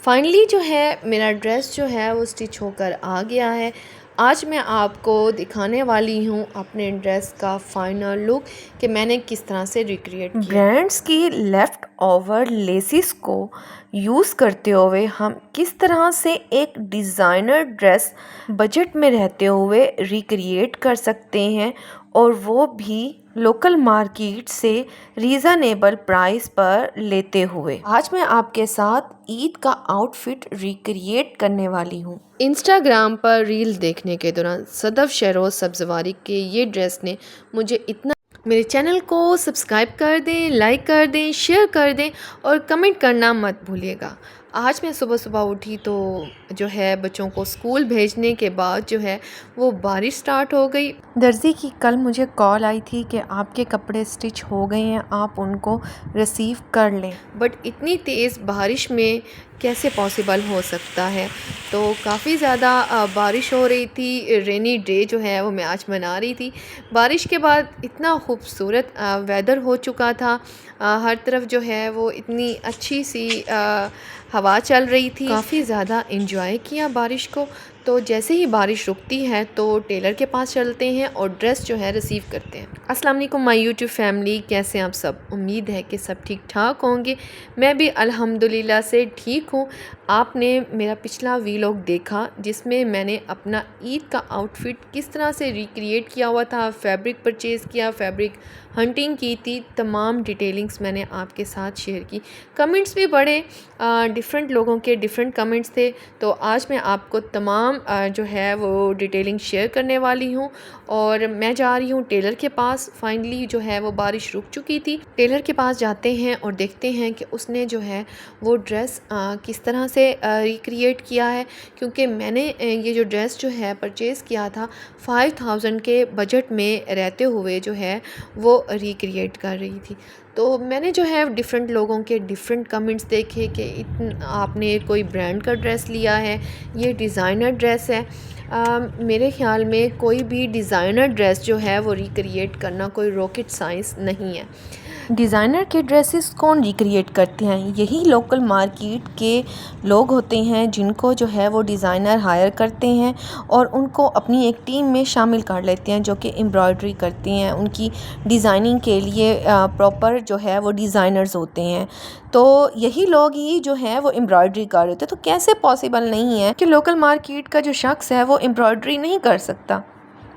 Finally जो है मेरा ड्रेस जो है वो स्टिच होकर आ गया है। आज मैं आपको दिखाने वाली हूँ अपने ड्रेस का फाइनल लुक कि मैंने किस तरह से रिक्रिएट किया। ब्रांड्स की लेफ़्ट ओवर लेसिस को यूज़ करते हुए हम किस तरह से एक डिज़ाइनर ड्रेस बजट में रहते हुए रिक्रिएट कर सकते हैं, और वो भी लोकल मार्केट से रीज़नेबल प्राइस पर लेते हुए। आज मैं आपके साथ ईद का आउटफिट रिक्रिएट करने वाली हूँ। इंस्टाग्राम पर रील देखने के दौरान सदफ शहरोज सब्जवारी के ये ड्रेस ने मुझे इतना। मेरे चैनल को सब्सक्राइब कर दें, लाइक कर दें, शेयर कर दें और कमेंट करना मत भूलिएगा। आज मैं सुबह सुबह उठी तो जो है बच्चों को स्कूल भेजने के बाद जो है वो बारिश स्टार्ट हो गई। दर्जी की कल मुझे कॉल आई थी कि आपके कपड़े स्टिच हो गए हैं, आप उनको रिसीव कर लें। बट इतनी तेज़ बारिश में कैसे पॉसिबल हो सकता है। तो काफ़ी ज़्यादा बारिश हो रही थी। रेनी डे जो है वो मैं आज मना रही थी। बारिश के बाद इतना खूबसूरत वेदर हो चुका था। हर तरफ जो है वो इतनी अच्छी सी हवा चल रही थी। काफ़ी ज़्यादा इंजॉय किया बारिश को। तो जैसे ही बारिश रुकती है तो टेलर के पास चलते हैं और ड्रेस जो है रिसीव करते हैं। अस्सलाम वालेकुम माय यूट्यूब फैमिली, कैसे हैं आप सब। उम्मीद है कि सब ठीक ठाक होंगे। मैं भी अल्हम्दुलिल्लाह से ठीक हूँ। आपने मेरा पिछला वीलॉग देखा जिसमें मैंने अपना ईद का आउटफिट किस तरह से रिक्रिएट किया हुआ था, फैब्रिक परचेज़ किया, फैब्रिक हंटिंग की थी, तमाम डिटेलिंग्स मैंने आपके साथ शेयर की। कमेंट्स भी बड़े डिफरेंट लोगों के डिफरेंट कमेंट्स थे। तो आज मैं आपको तमाम जो है वो डिटेलिंग शेयर करने वाली हूँ। और मैं जा रही हूँ टेलर के पास। फाइनली जो है वो बारिश रुक चुकी थी। टेलर के पास जाते हैं और देखते हैं कि उसने जो है वो ड्रेस किस तरह से रिक्रिएट किया है, क्योंकि मैंने ये जो ड्रेस जो है परचेज़ किया था 5000 के बजट में रहते हुए जो है वो रिक्रिएट कर रही थी। तो मैंने जो है डिफरेंट लोगों के डिफरेंट कमेंट्स देखे कि आपने कोई ब्रांड का ड्रेस लिया है, ये डिज़ाइनर ड्रेस है। मेरे ख़्याल में कोई भी डिज़ाइनर ड्रेस जो है वो रिक्रिएट करना कोई रॉकेट साइंस नहीं है। डिज़ाइनर के ड्रेसेस कौन रिक्रिएट करते हैं? यही लोकल मार्केट के लोग होते हैं जिनको जो है वो डिज़ाइनर हायर करते हैं और उनको अपनी एक टीम में शामिल कर लेते हैं, जो कि एम्ब्रॉयडरी करते हैं। उनकी डिज़ाइनिंग के लिए प्रॉपर जो है वो डिज़ाइनर्स होते हैं। तो यही लोग ही जो है वो एम्ब्रॉयडरी कर रहे होते हैं। तो कैसे पॉसिबल नहीं है कि लोकल मार्केट का जो शख्स है वो एम्ब्रॉयडरी नहीं कर सकता।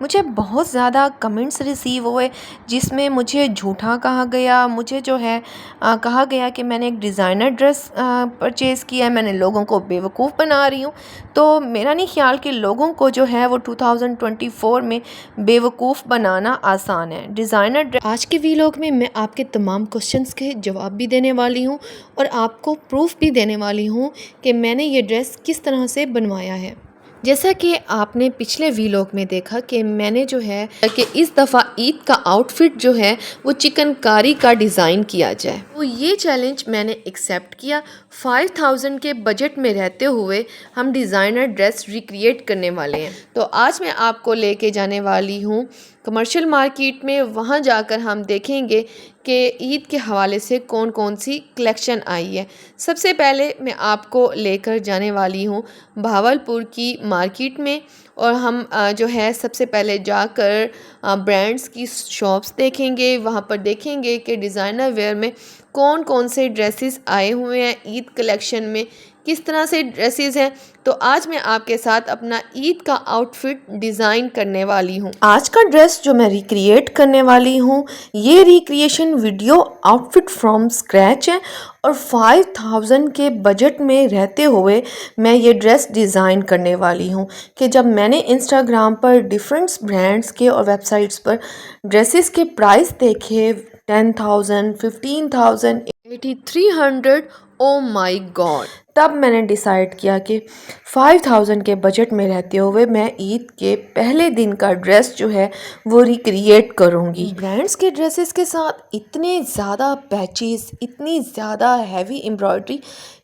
मुझे बहुत ज़्यादा कमेंट्स रिसीव हुए जिसमें मुझे झूठा कहा गया। मुझे जो है कहा गया कि मैंने एक डिज़ाइनर ड्रेस परचेज़ किया है, मैंने लोगों को बेवकूफ़ बना रही हूँ। तो मेरा नहीं ख्याल कि लोगों को जो है वो 2024 में बेवकूफ़ बनाना आसान है। डिज़ाइनर ड्रेस आज के वीलॉग में मैं आपके तमाम क्वेश्चंस के जवाब भी देने वाली हूँ और आपको प्रूफ भी देने वाली हूँ कि मैंने ये ड्रेस किस तरह से बनवाया है। जैसा कि आपने पिछले वीलॉग में देखा कि मैंने जो है कि इस दफ़ा ईद का आउटफिट जो है वो चिकनकारी का डिज़ाइन किया जाए, तो ये चैलेंज मैंने एक्सेप्ट किया। 5000 के बजट में रहते हुए हम डिज़ाइनर ड्रेस रिक्रिएट करने वाले हैं। तो आज मैं आपको लेके जाने वाली हूँ कमर्शियल मार्केट में। वहाँ जाकर हम देखेंगे कि ईद के हवाले से कौन कौन सी कलेक्शन आई है। सबसे पहले मैं आपको लेकर जाने वाली हूँ भावलपुर की मार्केट में, और हम जो है सबसे पहले जाकर ब्रांड्स की शॉप्स देखेंगे। वहाँ पर देखेंगे कि डिज़ाइनर वेयर में कौन कौन से ड्रेसेस आए हुए हैं, ईद कलेक्शन में किस तरह से ड्रेसेस हैं। तो आज मैं आपके साथ अपना ईद का आउटफिट डिज़ाइन करने वाली हूँ। आज का ड्रेस जो मैं रिक्रिएट करने वाली हूँ, ये recreation video outfit from scratch है और 5000 के बजट में रहते हुए मैं ये ड्रेस डिज़ाइन करने वाली हूँ। कि जब मैंने इंस्टाग्राम पर डिफरेंट ब्रांड्स के और वेबसाइट्स पर ड्रेसेस के प्राइस देखे 10,000, 15,000, 8300, ओ माई गॉड, तब मैंने डिसाइड किया कि 5000 के बजट में रहते हुए मैं ईद के पहले दिन का ड्रेस जो है वो रिक्रिएट करूँगी। ब्रांड्स के ड्रेसेस के साथ इतने ज़्यादा पैचेस, इतनी ज़्यादा हैवी एम्ब्रॉयडरी,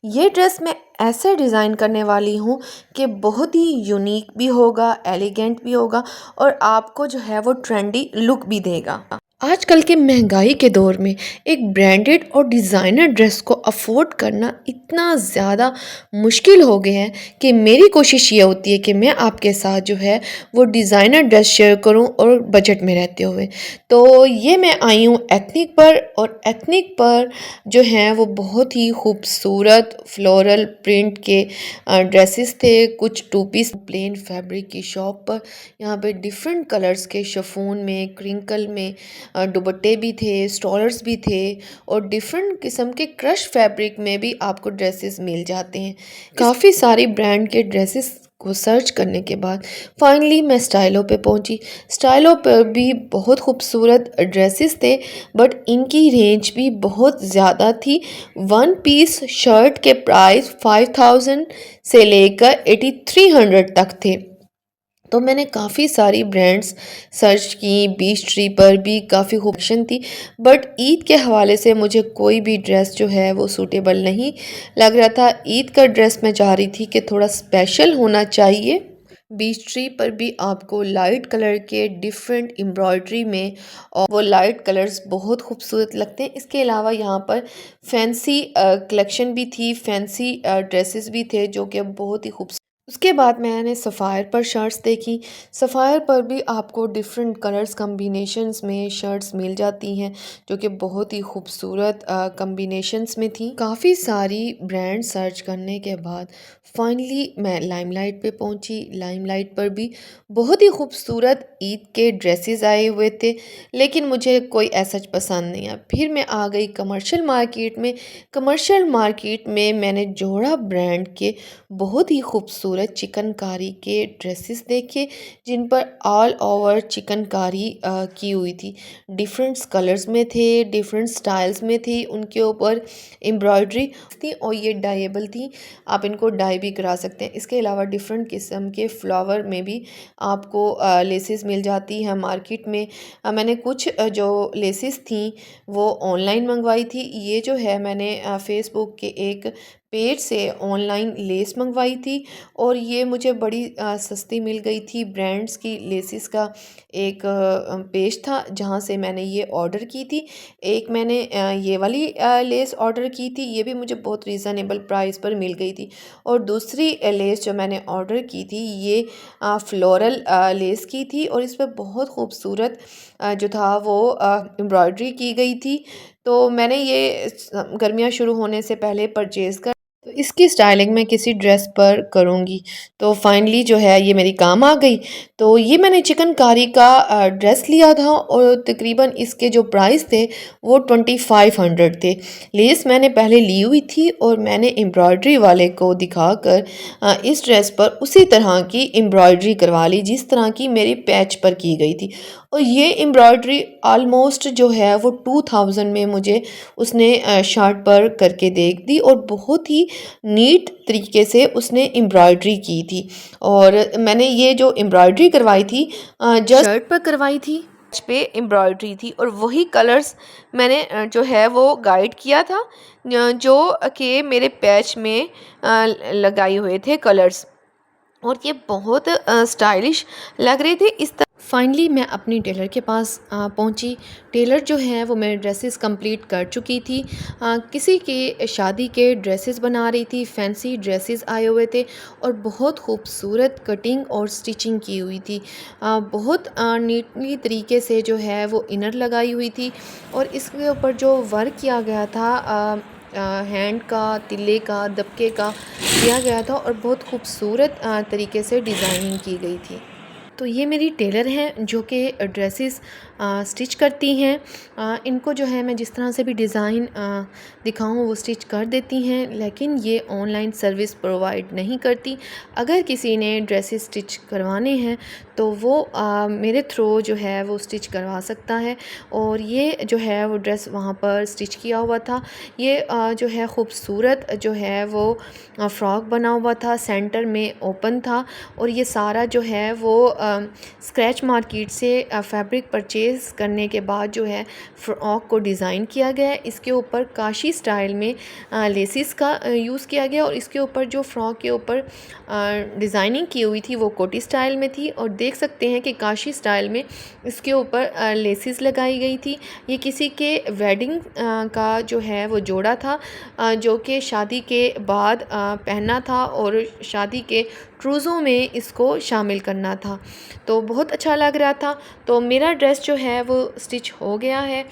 ये ड्रेस मैं ऐसे डिज़ाइन करने वाली हूँ कि बहुत ही यूनिक भी होगा, एलिगेंट भी होगा और आपको जो है वो ट्रेंडी लुक भी देगा। आजकल के महंगाई के दौर में एक ब्रांडेड और डिज़ाइनर ड्रेस को अफोर्ड करना इतना ज़्यादा मुश्किल हो गया है कि मेरी कोशिश ये होती है कि मैं आपके साथ जो है वो डिज़ाइनर ड्रेस शेयर करूं और बजट में रहते हुए। तो ये मैं आई हूँ एथनिक पर, और एथनिक पर जो हैं वो बहुत ही खूबसूरत फ्लोरल प्रिंट के ड्रेसेस थे। कुछ टू पीस प्लेन फैब्रिक की शॉप पर यहाँ पे डिफरेंट कलर्स के शिफॉन में, क्रिंकल में दुपट्टे भी थे, स्टॉलर्स भी थे, और डिफरेंट किस्म के क्रश फैब्रिक में भी आपको ड्रेसेस मिल जाते हैं। काफ़ी सारी ब्रांड के ड्रेसेस को सर्च करने के बाद फाइनली मैं स्टाइलो पे पहुंची। स्टाइलो पर भी बहुत खूबसूरत ड्रेसेस थे, बट इनकी रेंज भी बहुत ज़्यादा थी। वन पीस शर्ट के प्राइस 5000 से लेकर 8300 तक थे। तो मैंने काफ़ी सारी ब्रांड्स सर्च की, बीच ट्री पर भी काफ़ी ऑप्शन थी, बट ईद के हवाले से मुझे कोई भी ड्रेस जो है वो सूटेबल नहीं लग रहा था। ईद का ड्रेस मैं चाह रही थी कि थोड़ा स्पेशल होना चाहिए। बीच ट्री पर भी आपको लाइट कलर के डिफरेंट एम्ब्रॉयडरी में, और वो लाइट कलर्स बहुत खूबसूरत लगते हैं। इसके अलावा यहाँ पर फैंसी कलेक्शन भी थी, फैंसी ड्रेसेस भी थे जो कि बहुत ही खूबसूरत। उसके बाद मैंने सफ़ायर पर शर्ट्स देखी। सफ़ायर पर भी आपको डिफरेंट कलर्स कम्बिनेशंस में शर्ट्स मिल जाती हैं जो कि बहुत ही खूबसूरत कम्बिनेशंस में थी। काफ़ी सारी ब्रांड सर्च करने के बाद फाइनली मैं लाइमलाइट पे पहुंची। लाइमलाइट पर भी बहुत ही खूबसूरत ईद के ड्रेसेस आए हुए थे, लेकिन मुझे कोई ऐसा पसंद नहीं आया। फिर मैं आ गई कमर्शियल मार्केट में। कमर्शियल मार्केट में मैंने जोड़ा ब्रांड के बहुत ही खूबसूरत चिकनकारी के ड्रेसेस देखे, जिन पर ऑल ओवर चिकनकारी की हुई थी। डिफरेंट कलर्स में थे, डिफरेंट स्टाइल्स में थी, उनके ऊपर एम्ब्रॉयडरी थी और ये डाइएबल थी, आप इनको डाई भी करा सकते हैं। इसके अलावा डिफरेंट किस्म के फ्लावर में भी आपको लेसेस मिल जाती है मार्केट में। मैंने कुछ जो लेसेस थी वो ऑनलाइन मंगवाई थी। ये जो है मैंने फ़ेसबुक के एक पेज से ऑनलाइन लेस मंगवाई थी, और ये मुझे बड़ी सस्ती मिल गई थी। ब्रांड्स की लेसेस का एक पेज था जहाँ से मैंने ये ऑर्डर की थी। एक मैंने ये वाली लेस ऑर्डर की थी, ये भी मुझे बहुत रीज़नेबल प्राइस पर मिल गई थी। और दूसरी लेस जो मैंने ऑर्डर की थी ये फ्लोरल लेस की थी, और इस पर बहुत खूबसूरत जो था वो एम्ब्रॉयडरी की गई थी। तो मैंने ये गर्मियाँ शुरू होने से पहले परचेज़ कर, तो इसकी स्टाइलिंग मैं किसी ड्रेस पर करूँगी। तो फाइनली जो है ये मेरी काम आ गई। तो ये मैंने चिकनकारी का ड्रेस लिया था, और तकरीबन इसके जो प्राइस थे वो 2500 थे। लेस मैंने पहले ली हुई थी, और मैंने एम्ब्रॉयडरी वाले को दिखाकर इस ड्रेस पर उसी तरह की एम्ब्रॉयडरी करवा ली जिस तरह की मेरी पैच पर की गई थी। और ये एम्ब्रॉयडरी आलमोस्ट जो है वो 2000 में मुझे उसने शर्ट पर करके दे दी, और बहुत ही नीट तरीके से उसने एम्ब्रॉयडरी की थी। और मैंने ये जो एम्ब्रॉयडरी करवाई थी जस्ट शर्ट पर करवाई थी, पे एम्ब्रॉयडरी थी, और वही कलर्स मैंने जो है वो गाइड किया था जो कि मेरे पैच में लगाए हुए थे कलर्स, और ये बहुत स्टाइलिश लग रहे थे। इस फाइनली मैं अपनी टेलर के पास पहुंची। टेलर जो है वो मेरे ड्रेसेस कंप्लीट कर चुकी थी। किसी के शादी के ड्रेसेस बना रही थी, फैंसी ड्रेसेस आए हुए थे, और बहुत खूबसूरत कटिंग और स्टिचिंग की हुई थी। बहुत नीटली तरीके से जो है वो इनर लगाई हुई थी, और इसके ऊपर जो वर्क किया गया था हैंड का, तिल्ले का, दबके का किया गया था, और बहुत खूबसूरत तरीके से डिज़ाइनिंग की गई थी। तो ये मेरी टेलर हैं जो कि ड्रेसेस स्टिच करती हैं। इनको जो है मैं जिस तरह से भी डिज़ाइन दिखाऊं वो स्टिच कर देती हैं, लेकिन ये ऑनलाइन सर्विस प्रोवाइड नहीं करती। अगर किसी ने ड्रेसेस स्टिच करवाने हैं तो वो मेरे थ्रू जो है वो स्टिच करवा सकता है। और ये जो है वो ड्रेस वहाँ पर स्टिच किया हुआ था। ये जो है ख़ूबसूरत जो है वो फ्रॉक बना हुआ था, सेंटर में ओपन था, और ये सारा जो है वो स्क्रैच मार्केट से फैब्रिक परचेज़ करने के बाद जो है फ़्रॉक को डिज़ाइन किया गया है। इसके ऊपर काशी स्टाइल में लेसिस का यूज़ किया गया और इसके ऊपर जो फ़्रॉक के ऊपर डिज़ाइनिंग की हुई थी वो कोटी स्टाइल में थी और देख सकते हैं कि काशी स्टाइल में इसके ऊपर लेसिस लगाई गई थी। ये किसी के वेडिंग का जो है वो जोड़ा था जो कि शादी के बाद पहनना था और शादी के ट्रूज़ों में इसको शामिल करना था। तो बहुत अच्छा लग रहा था। तो मेरा ड्रेस जो है वो स्टिच हो गया है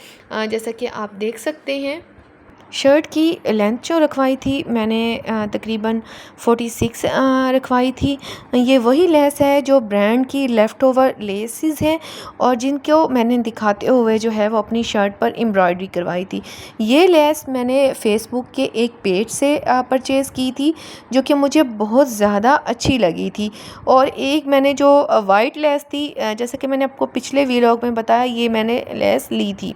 जैसा कि आप देख सकते हैं। शर्ट की लेंथ जो रखवाई थी मैंने तकरीबन 46 रखवाई थी। ये वही लेस है जो ब्रांड की लेफ़्ट ओवर लेसेस हैं और जिनको मैंने दिखाते हुए जो है वो अपनी शर्ट पर एम्ब्रॉयडरी करवाई थी। ये लेस मैंने फ़ेसबुक के एक पेज से परचेज़ की थी जो कि मुझे बहुत ज़्यादा अच्छी लगी थी। और एक मैंने जो वाइट लेस थी जैसा कि मैंने आपको पिछले व्लॉग में बताया, ये मैंने लेस ली थी।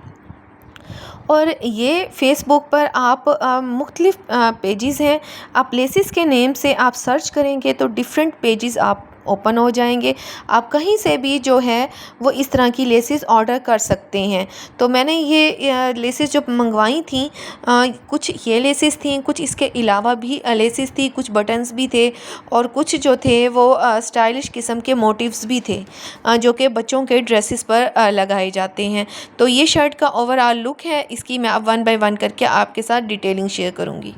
और ये फ़ेसबुक पर आप मुख्तलिफ़ पेजेस हैं, आप लेसिस के नेम से आप सर्च करेंगे तो डिफरेंट पेजेस आप ओपन हो जाएंगे। आप कहीं से भी जो है वो इस तरह की लेसिस ऑर्डर कर सकते हैं। तो मैंने ये लेसिस जो मंगवाई थी कुछ ये लेसिस थी, कुछ इसके अलावा भी लेसिस थी, कुछ बटन्स भी थे और कुछ जो थे वो स्टाइलिश किस्म के मोटिव्स भी थे जो कि बच्चों के ड्रेसेस पर लगाए जाते हैं। तो ये शर्ट का ओवरऑल लुक है, इसकी मैं अब 1 बाय 1 करके आपके साथ डिटेलिंग शेयर करूँगी।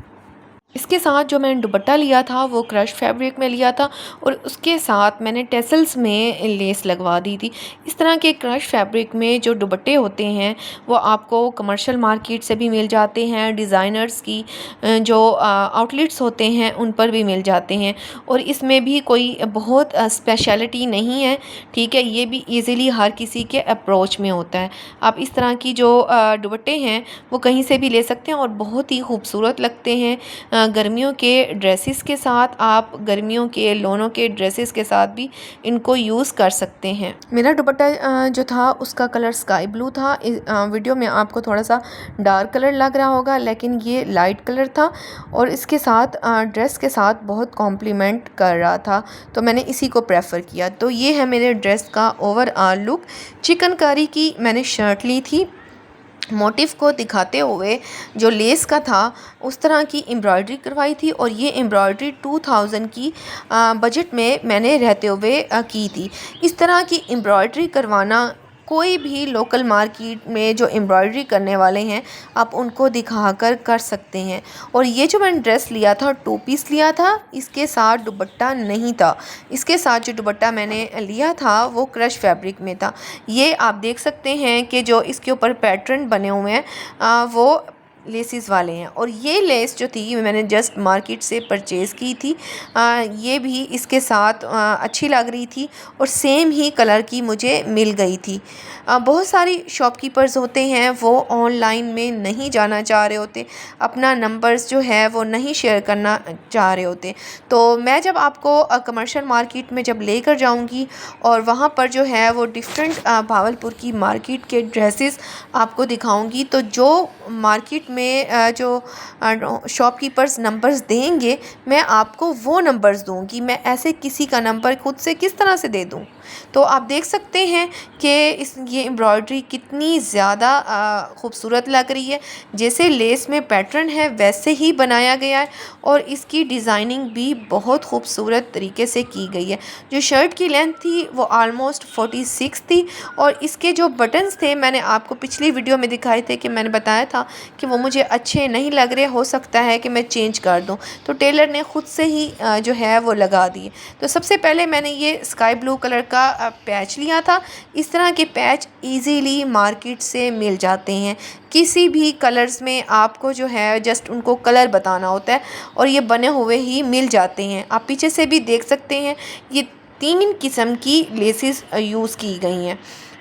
इसके साथ जो मैंने दुपट्टा लिया था वो क्रश फैब्रिक में लिया था और उसके साथ मैंने टेसल्स में लेस लगवा दी थी। इस तरह के क्रश फैब्रिक में जो दुपट्टे होते हैं वो आपको कमर्शियल मार्केट से भी मिल जाते हैं, डिज़ाइनर्स की जो आउटलेट्स होते हैं उन पर भी मिल जाते हैं और इसमें भी कोई बहुत स्पेशलिटी नहीं है, ठीक है। ये भी ईज़िली हर किसी के अप्रोच में होता है। आप इस तरह की जो दुपट्टे हैं वो कहीं से भी ले सकते हैं और बहुत ही खूबसूरत लगते हैं। गर्मियों के ड्रेसेस के साथ, आप गर्मियों के लोनों के ड्रेसेस के साथ भी इनको यूज़ कर सकते हैं। मेरा दुपट्टा जो था उसका कलर स्काई ब्लू था। वीडियो में आपको थोड़ा सा डार्क कलर लग रहा होगा लेकिन ये लाइट कलर था और इसके साथ ड्रेस के साथ बहुत कॉम्प्लीमेंट कर रहा था, तो मैंने इसी को प्रेफर किया। तो ये है मेरे ड्रेस का ओवरऑल लुक। चिकनकारी की मैंने शर्ट ली थी, मोटिव को दिखाते हुए जो लेस का था उस तरह की एम्ब्रॉयडरी करवाई थी और ये एम्ब्रॉयडरी 2000 की बजट में मैंने रहते हुए की थी। इस तरह की एम्ब्रॉयडरी करवाना कोई भी लोकल मार्केट में जो एम्ब्रॉयडरी करने वाले हैं आप उनको दिखाकर कर सकते हैं। और ये जो मैंने ड्रेस लिया था 2 पीस लिया था, इसके साथ दुपट्टा नहीं था। इसके साथ जो दुपट्टा मैंने लिया था वो क्रश फैब्रिक में था। ये आप देख सकते हैं कि जो इसके ऊपर पैटर्न बने हुए हैं वो लेसिस वाले हैं और ये लेस जो थी मैंने जस्ट मार्केट से परचेज़ की थी। ये भी इसके साथ अच्छी लग रही थी और सेम ही कलर की मुझे मिल गई थी। बहुत सारी शॉपकीपर्स होते हैं वो ऑनलाइन में नहीं जाना चाह रहे होते, अपना नंबर्स जो है वो नहीं शेयर करना चाह रहे होते। तो मैं जब आपको कमर्शियल मार्केट में जब लेकर जाऊंगी और वहाँ पर जो है वो डिफरेंट भावलपुर की मार्केट के ड्रेसेस आपको दिखाऊंगी, तो जो मार्केट में जो शॉपकीपर्स नंबर्स देंगे मैं आपको वो नंबर्स दूंगी। मैं ऐसे किसी का नंबर खुद से किस तरह से दे दूं? तो आप देख सकते हैं कि ये एम्ब्रॉयडरी कितनी ज़्यादा खूबसूरत लग रही है। जैसे लेस में पैटर्न है वैसे ही बनाया गया है और इसकी डिज़ाइनिंग भी बहुत खूबसूरत तरीके से की गई है। जो शर्ट की लेंथ थी वो ऑलमोस्ट 46 थी और इसके जो बटन्स थे मैंने आपको पिछली वीडियो में दिखाए थे कि मैंने बताया था कि वो मुझे अच्छे नहीं लग रहे, हो सकता है कि मैं चेंज कर दूं, तो टेलर ने ख़ुद से ही जो है वो लगा दिए। तो सबसे पहले मैंने ये स्काई ब्लू कलर का पैच लिया था। इस तरह के पैच इजीली मार्केट से मिल जाते हैं, किसी भी कलर्स में आपको जो है जस्ट उनको कलर बताना होता है और ये बने हुए ही मिल जाते हैं। आप पीछे से भी देख सकते हैं ये 3 किस्म की लेसेस यूज़ की गई हैं,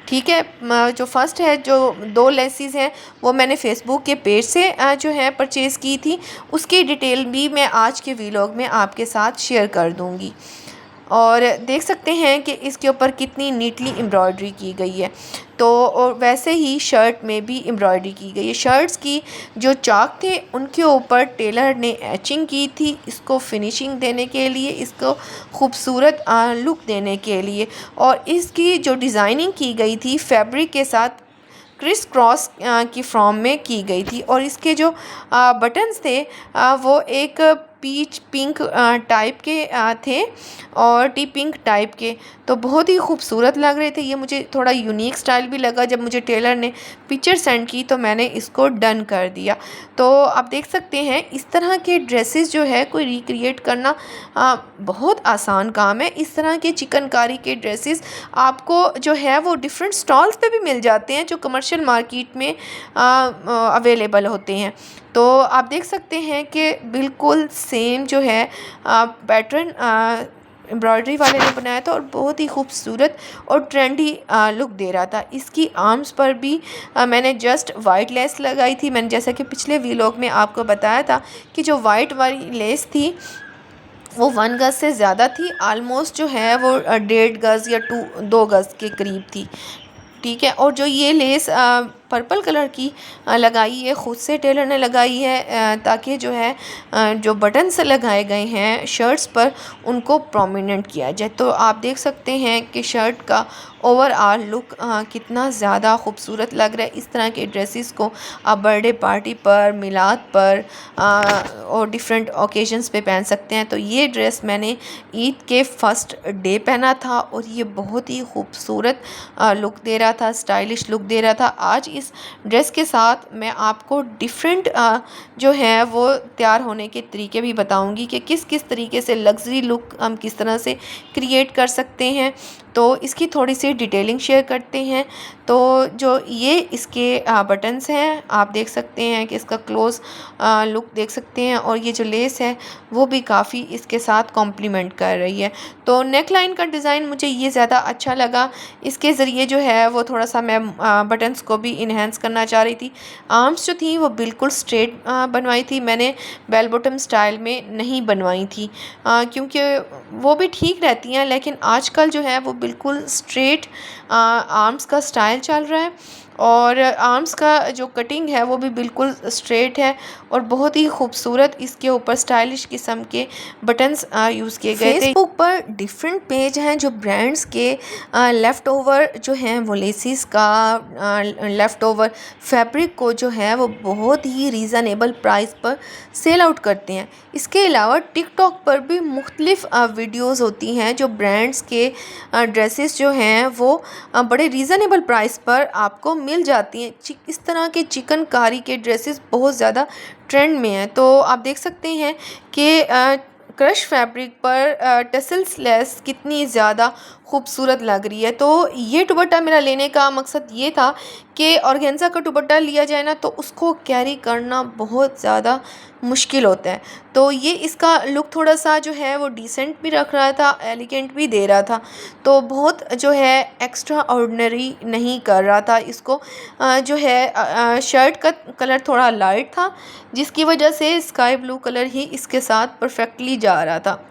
ठीक है। जो फर्स्ट है, जो 2 लेसेस हैं वो मैंने फ़ेसबुक के पेज से जो है परचेज़ की थी, उसकी डिटेल भी मैं आज के व्लॉग में आपके साथ शेयर कर दूंगी। और देख सकते हैं कि इसके ऊपर कितनी नीटली एम्ब्रॉयडरी की गई है। तो और वैसे ही शर्ट में भी एम्ब्रॉयडरी की गई है। शर्ट्स की जो चाक थे उनके ऊपर टेलर ने एचिंग की थी इसको फिनिशिंग देने के लिए, इसको खूबसूरत लुक देने के लिए। और इसकी जो डिज़ाइनिंग की गई थी फैब्रिक के साथ क्रिस क्रॉस की फॉर्म में की गई थी। और इसके जो बटन्स थे वो एक पीच पिंक टाइप के थे और टी पिंक टाइप के, तो बहुत ही खूबसूरत लग रहे थे। ये मुझे थोड़ा यूनिक स्टाइल भी लगा। जब मुझे टेलर ने पिक्चर सेंड की तो मैंने इसको डन कर दिया। तो आप देख सकते हैं इस तरह के ड्रेसेस जो है कोई रिक्रिएट करना बहुत आसान काम है। इस तरह के चिकनकारी के ड्रेसेस आपको जो है वो डिफरेंट स्टॉल्स पे भी मिल जाते हैं जो कमर्शियल मार्केट में अवेलेबल होते हैं। तो आप देख सकते हैं कि बिल्कुल सेम जो है पैटर्न एम्ब्रॉयडरी वाले ने बनाया था और बहुत ही खूबसूरत और ट्रेंडी लुक दे रहा था। इसकी आर्म्स पर भी मैंने जस्ट वाइट लेस लगाई थी। मैंने जैसा कि पिछले व्लॉग में आपको बताया था कि जो वाइट वाली लेस थी वो 1 गज़ से ज़्यादा थी, आलमोस्ट जो है वो 1.5 गज़ या 2 गज़ के करीब थी। ठीक है। और जो ये लेस पर्पल कलर की लगाई है ख़ुद से टेलर ने लगाई है ताकि जो है जो बटन्स लगाए गए हैं शर्ट्स पर उनको प्रोमिनेंट किया जाए। तो आप देख सकते हैं कि शर्ट का ओवरऑल लुक कितना ज़्यादा खूबसूरत लग रहा है। इस तरह के ड्रेसेस को आप बर्थडे पार्टी पर, मिलाद पर और डिफरेंट ओकेजन्स पे पहन सकते हैं। तो ये ड्रेस मैंने ईद के फर्स्ट डे पहना था और ये बहुत ही खूबसूरत लुक दे रहा था, स्टाइलिश लुक दे रहा था। आज इस ड्रेस के साथ मैं आपको डिफरेंट जो है वो तैयार होने के तरीके भी बताऊंगी कि किस किस तरीके से लग्जरी लुक हम किस तरह से क्रिएट कर सकते हैं। तो इसकी थोड़ी सी डिटेलिंग शेयर करते हैं। तो जो ये इसके बटन्स हैं आप देख सकते हैं कि इसका क्लोज लुक देख सकते हैं और ये जो लेस है वो भी काफ़ी इसके साथ कॉम्प्लीमेंट कर रही है। तो नेक लाइन का डिज़ाइन मुझे ये ज़्यादा अच्छा लगा। इसके ज़रिए जो है वो थोड़ा सा मैं बटन्स को भी इन्हेंस करना चाह रही थी। आर्म्स जो थी वो बिल्कुल स्ट्रेट बनवाई थी, मैंने बेल बॉटम स्टाइल में नहीं बनवाई थी क्योंकि वो भी ठीक रहती हैं, लेकिन आजकल जो है वो बिल्कुल स्ट्रेट आर्म्स का स्टाइल चल रहा है और आर्म्स का जो कटिंग है वो भी बिल्कुल स्ट्रेट है और बहुत ही खूबसूरत इसके ऊपर स्टाइलिश किस्म के बटन्स यूज़ किए गए थे। फेसबुक पर डिफरेंट पेज हैं जो ब्रांड्स के लेफ़्ट ओवर जो हैं वो लेसिस का लेफ़्ट ओवर फैब्रिक को जो है वो बहुत ही रीज़नेबल प्राइस पर सेल आउट करते हैं। इसके अलावा टिकटॉक पर भी मुख्तलिफ वीडियोज़ होती हैं जो ब्रांड्स के ड्रेसेस जो हैं वो बड़े रीज़नेबल प्राइस पर आपको मिल जाती हैं। इस तरह के चिकनकारी के ड्रेसेस बहुत ज़्यादा ट्रेंड में हैं। तो आप देख सकते हैं कि क्रश फैब्रिक पर टसल्स लेस कितनी ज़्यादा खूबसूरत लग रही है। तो ये दुपट्टा मेरा लेने का मकसद ये था कि ऑर्गेन्जा का दुपट्टा लिया जाए ना तो उसको कैरी करना बहुत ज़्यादा मुश्किल होता है। तो ये इसका लुक थोड़ा सा जो है वो डिसेंट भी रख रहा था, एलिगेंट भी दे रहा था, तो बहुत जो है एक्स्ट्रा ऑर्डिनरी नहीं कर रहा था इसको। जो है शर्ट का कलर थोड़ा लाइट था जिसकी वजह से स्काई ब्लू कलर ही इसके साथ परफेक्टली जा रहा था।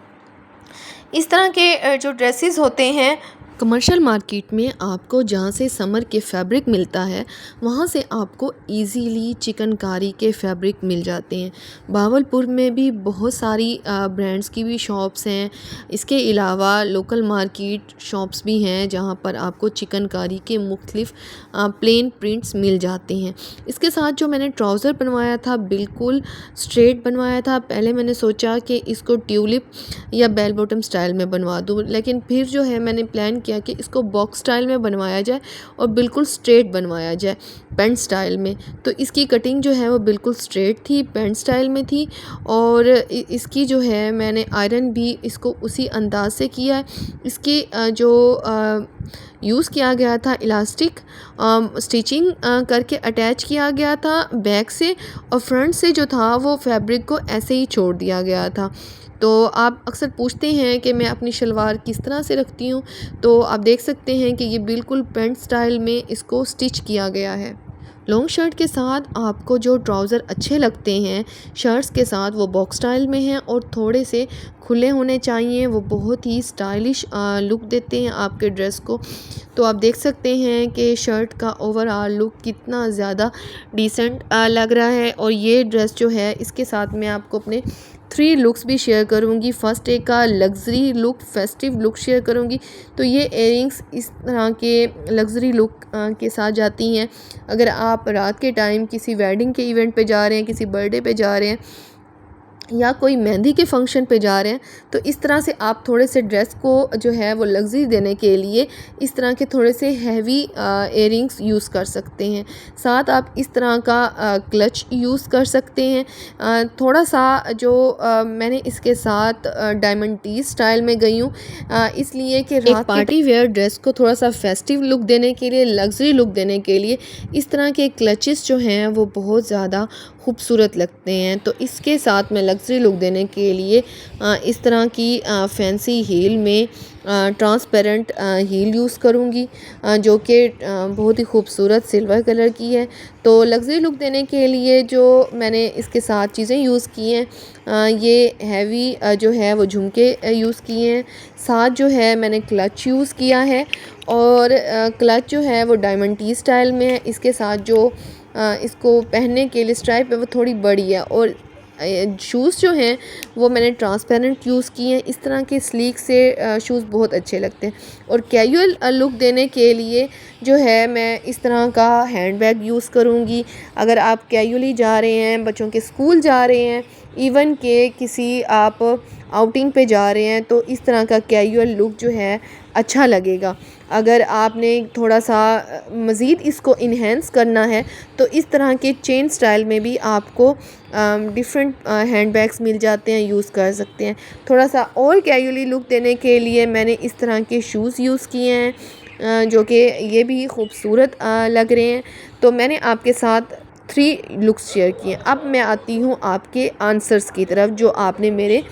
इस तरह के जो ड्रेसेस होते हैं कमर्शियल मार्केट में आपको जहाँ से समर के फैब्रिक मिलता है वहाँ से आपको इजीली चिकनकारी के फैब्रिक मिल जाते हैं। भावलपुर में भी बहुत सारी ब्रांड्स की भी शॉप्स हैं। इसके अलावा लोकल मार्केट शॉप्स भी हैं जहाँ पर आपको चिकनकारी के मुख्तलिफ प्लेन प्रिंट्स मिल जाते हैं। इसके साथ जो मैंने ट्राउज़र बनवाया था बिल्कुल स्ट्रेट बनवाया था। पहले मैंने सोचा कि इसको ट्यूलिप या बेल बॉटम स्टाइल में बनवा दूँ, लेकिन फिर जो है मैंने प्लान किया कि इसको बॉक्स स्टाइल में बनवाया जाए और बिल्कुल स्ट्रेट बनवाया जाए पैंट स्टाइल में। तो इसकी कटिंग जो है वो बिल्कुल स्ट्रेट थी, पैंट स्टाइल में थी और इसकी जो है मैंने आयरन भी इसको उसी अंदाज से किया है। इसकी जो यूज़ किया गया था इलास्टिक स्टिचिंग करके अटैच किया गया था बैक से और फ्रंट से जो था वो फैब्रिक को ऐसे ही छोड़ दिया गया था। तो आप अक्सर पूछते हैं कि मैं अपनी शलवार किस तरह से रखती हूँ, तो आप देख सकते हैं कि ये बिल्कुल पैंट स्टाइल में इसको स्टिच किया गया है। लॉन्ग शर्ट के साथ आपको जो ट्राउज़र अच्छे लगते हैं शर्ट्स के साथ वो बॉक्स स्टाइल में हैं और थोड़े से खुले होने चाहिए, वो बहुत ही स्टाइलिश लुक देते हैं आपके ड्रेस को। तो आप देख सकते हैं कि शर्ट का ओवरऑल लुक कितना ज़्यादा डिसेंट लग रहा है। और ये ड्रेस जो है इसके साथ मैं आपको अपने 3 लुक्स भी शेयर करूंगी। फर्स्ट एक का luxury look, festive look share करूंगी। तो ये इयररिंग्स इस तरह के लग्जरी लुक के साथ जाती हैं। अगर आप रात के टाइम किसी वेडिंग के इवेंट पे जा रहे हैं, किसी बर्थडे पे जा रहे हैं या कोई मेहंदी के फंक्शन पे जा रहे हैं, तो इस तरह से आप थोड़े से ड्रेस को जो है वो लग्जरी देने के लिए इस तरह के थोड़े से हैवी इयररिंग्स यूज़ कर सकते हैं। साथ आप इस तरह का क्लच यूज़ कर सकते हैं। थोड़ा सा जो मैंने इसके साथ डायमंड टी स्टाइल में गई हूँ, इसलिए कि रात पार्टी वेयर ड्रेस को थोड़ा सा फेस्टिव लुक देने के लिए, लग्जरी लुक देने के लिए इस तरह के क्लचेस जो हैं वो बहुत ज़्यादा खूबसूरत लगते हैं। तो इसके साथ मैं लग्जरी लुक देने के लिए इस तरह की फैंसी हील में ट्रांसपेरेंट हील यूज़ करूँगी, जो कि बहुत ही खूबसूरत सिल्वर कलर की है। तो लग्जरी लुक देने के लिए जो मैंने इसके साथ चीज़ें यूज़ की हैं, ये हैवी जो है वो झुमके यूज़ किए हैं। साथ जो है मैंने क्लच यूज़ किया है और क्लच जो है वो डायमंड टी स्टाइल में है। इसके साथ जो इसको पहनने के लिए स्ट्राइप है वो थोड़ी बड़ी है और शूज़ जो हैं वो मैंने ट्रांसपेरेंट यूज़ किए हैं। इस तरह के स्लीक से शूज़ बहुत अच्छे लगते हैं। और कैजुअल लुक देने के लिए जो है मैं इस तरह का हैंडबैग यूज़ करूँगी। अगर आप कैजुअली जा रहे हैं, बच्चों के स्कूल जा रहे हैं, इवन के किसी आप आउटिंग पे जा रहे हैं, तो इस तरह का कैजुअल लुक जो है अच्छा लगेगा। अगर आपने थोड़ा सा मज़ीद इसको इन्हेंस करना है तो इस तरह के चेन स्टाइल में भी आपको डिफरेंट हैंडबैग्स मिल जाते हैं, यूज़ कर सकते हैं। थोड़ा सा और कैजुअली लुक देने के लिए मैंने इस तरह के शूज़ यूज़ किए हैं, जो कि ये भी खूबसूरत लग रहे हैं। तो मैंने आपके साथ 3 लुक्स शेयर किए। अब मैं आती हूँ आपके आंसर्स की तरफ, जो आपने मेरे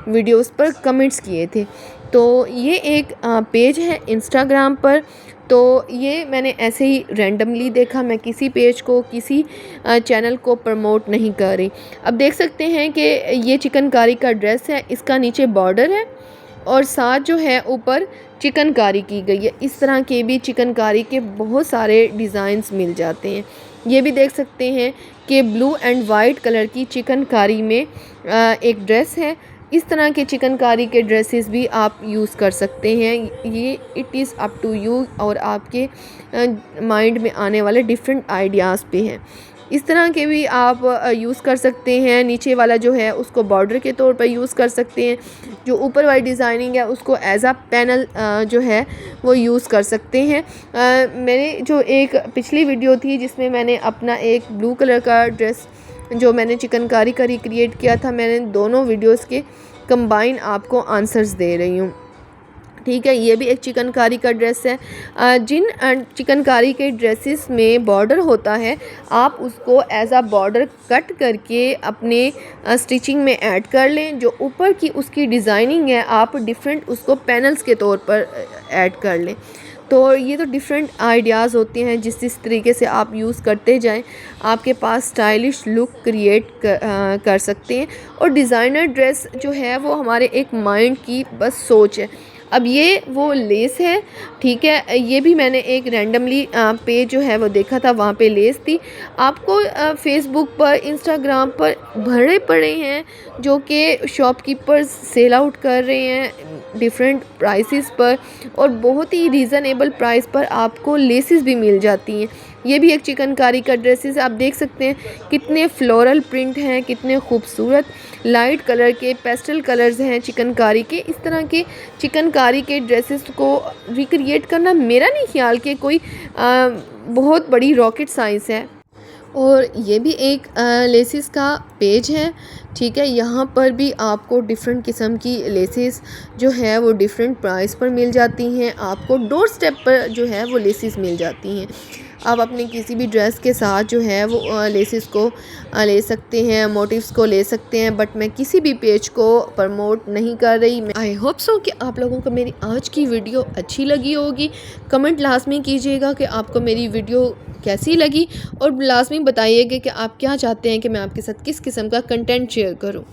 वीडियोस पर कमेंट्स किए थे। तो ये एक पेज है इंस्टाग्राम पर, तो ये मैंने ऐसे ही रैंडमली देखा, मैं किसी पेज को, किसी चैनल को प्रमोट नहीं कर रही। अब देख सकते हैं कि ये चिकनकारी का ड्रेस है, इसका नीचे बॉर्डर है और साथ जो है ऊपर चिकनकारी की गई है। इस तरह के भी चिकनकारी के बहुत सारे डिज़ाइंस मिल जाते हैं। ये भी देख सकते हैं कि ब्लू एंड वाइट कलर की चिकनकारी में एक ड्रेस है। इस तरह के चिकनकारी के ड्रेसेस भी आप यूज़ कर सकते हैं। ये it is up to you और आपके माइंड में आने वाले डिफरेंट आइडियाज़ पे हैं। इस तरह के भी आप यूज़ कर सकते हैं। नीचे वाला जो है उसको बॉर्डर के तौर पर यूज़ कर सकते हैं। जो ऊपर वाली डिज़ाइनिंग है उसको एज अ पैनल जो है वो यूज़ कर सकते हैं। मैंने जो एक पिछली वीडियो थी जिसमें मैंने अपना एक ब्लू कलर का ड्रेस जो मैंने चिकनकारी का रिक्रिएट किया था, मैंने दोनों वीडियोस के कंबाइन आपको आंसर्स दे रही हूँ। ठीक है, ये भी एक चिकनकारी का ड्रेस है। जिन चिकनकारी के ड्रेसेस में बॉर्डर होता है, आप उसको एज अ बॉर्डर कट करके अपने स्टिचिंग में ऐड कर लें। जो ऊपर की उसकी डिज़ाइनिंग है, आप डिफरेंट उसको पैनल्स के तौर पर ऐड कर लें। तो ये तो डिफरेंट आइडियाज़ होते हैं, जिस तरीके से आप यूज़ करते जाएं आपके पास स्टाइलिश लुक क्रिएट कर सकते हैं। और डिज़ाइनर ड्रेस जो है वो हमारे एक माइंड की बस सोच है। अब ये वो लेस है, ठीक है, ये भी मैंने एक रैंडमली पेज जो है वो देखा था, वहाँ पे लेस थी। आपको फेसबुक पर, इंस्टाग्राम पर भरे पड़े हैं जो कि शॉपकीपर्स सेल आउट कर रहे हैं डिफरेंट प्राइसेस पर, और बहुत ही रीज़नेबल प्राइस पर आपको लेसेस भी मिल जाती हैं। ये भी एक चिकनकारी का ड्रेसेस, आप देख सकते हैं कितने फ्लोरल प्रिंट हैं, कितने खूबसूरत लाइट कलर के पेस्टल कलर्स हैं चिकनकारी के। इस तरह के चिकनकारी के ड्रेसेस को रिक्रिएट करना मेरा नहीं ख्याल कि कोई बहुत बड़ी रॉकेट साइंस है। और ये भी एक लेसेस का पेज है, ठीक है, यहाँ पर भी आपको डिफरेंट किस्म की लेसेस जो है वो डिफरेंट प्राइस पर मिल जाती हैं। आपको डोर स्टेप पर जो है वो लेसेस मिल जाती हैं। आप अपने किसी भी ड्रेस के साथ जो है वो लेसेस को ले सकते हैं, मोटिव्स को ले सकते हैं, बट मैं किसी भी पेज को प्रमोट नहीं कर रही। आई होप सो कि आप लोगों को मेरी आज की वीडियो अच्छी लगी होगी। कमेंट लाजमी कीजिएगा कि आपको मेरी वीडियो कैसी लगी और लाजमी बताइएगा कि आप क्या चाहते हैं कि मैं आपके साथ किस किस्म का कंटेंट शेयर करूं।